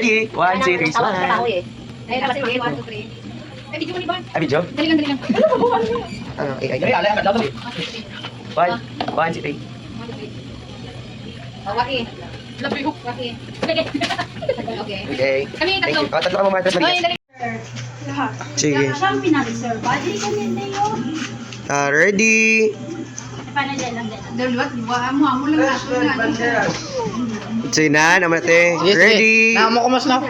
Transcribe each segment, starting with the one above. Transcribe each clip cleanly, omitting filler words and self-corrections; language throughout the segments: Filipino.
Ready? 1, 2, 3, smile. Ay, dapat sige, 1, 2, 3. Ay, video mo ni Bon. Ay, video? Dali lang, dali lang. Ano? AI. Dali, alay ang daw. 1, 1, 2, 3. Oh, Waki. Love you, Waki. Sige. Okay. Okay. Kami Thank tatlo. you. Tatlo ka mo, Martas Oy, Marias. dali. Sige. Siyang pinag-serve. Badi ka nila yun. Ready? Paano dyan lang dyan? Dalawat, amo lang na. Sige na, naman natin. Ready? Naamo ko mas na.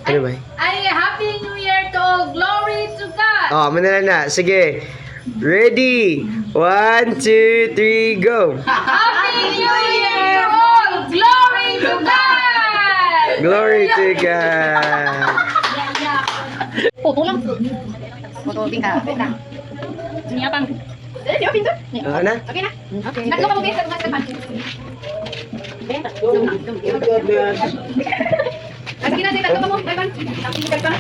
Ano ba? Ay, Happy New Year to all. Glory to God. Oh, manala na. Sige. Ready? 1, 2, 3, go! Happy New Year all. Glory to God. Glory to God! Puto lang. Puto, tingka. Tingka. Niya pang. Di ba, pinto? Ano na? Okay na. Okay. Tatlo ka mo, guys. Tatlo ka Ah, sige na, sige, tatlo ka mo. Bye-bye.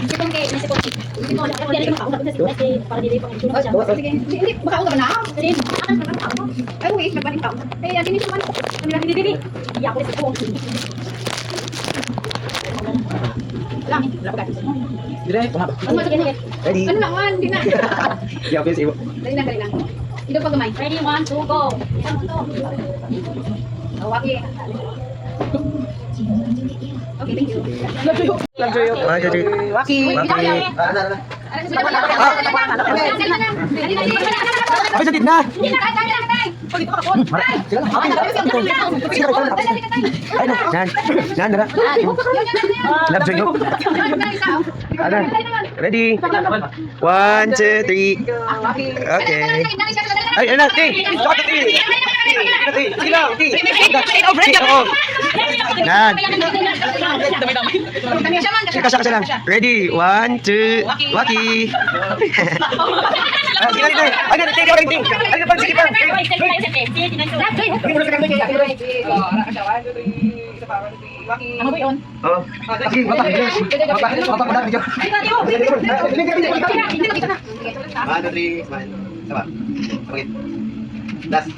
Sipong kay Sipong. Sipong. Dili ka makausap kasi para dili pa Oh, sige. Hindi, makausap ka na. Dili. Akan ka tao. Ay, wait, nagbalik tao. Eh, atin ito man. Dili dili. Iya ko Sipong. Lang. Dire, kumaba. Ano mo, sige, sige. Ready? Ano na, one, di na. Yeah, okay, sige. Dali lang, dali lang. Ito pa gamay. Ready 1 2 go. Oh, Waki. Okay, thank you. Love you. 1, 2, 3. Waki. Waki. Ay, sa gitna! Ay, nan. Nan, nara. Love you. Ano? Ready? 1, 2, 3. Okay. Ay, ano? Ting! Stop it, Ting! Sige lang, Ting! Oo. Nan. Kasi lang. Ready? 1, 2. Waki! Sige lang, Ting! Ay, Ting! Ting! Ay, sige pa! Ano ba yun? Oh. Sige, baba. Baba, video. 1, 2, 3, smile. Sama. Okay. Last.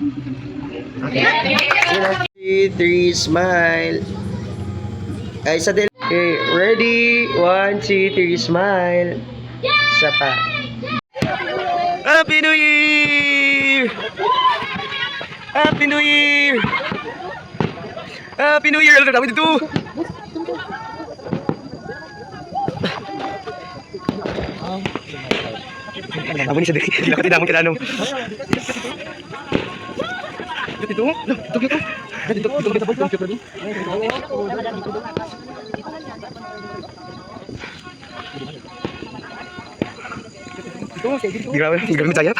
Okay. 3, smile. Ay, sa del. Okay, ready? 1, 2, 3, smile. Isa pa. Happy New Year! Happy New Year! Happy New Year! Alam na dito! Ako ni sa dito. Hindi ko tinamon ka na nung. Dito? Grabe sayap.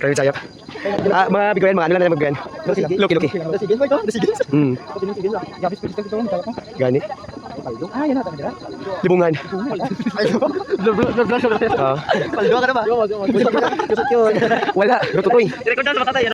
Grabe sayap. Mga bigoyan, mga ano lang na magbigoyan. Loki. Gani. Libungan. Paldo ka na ba? Wala. Lututoy.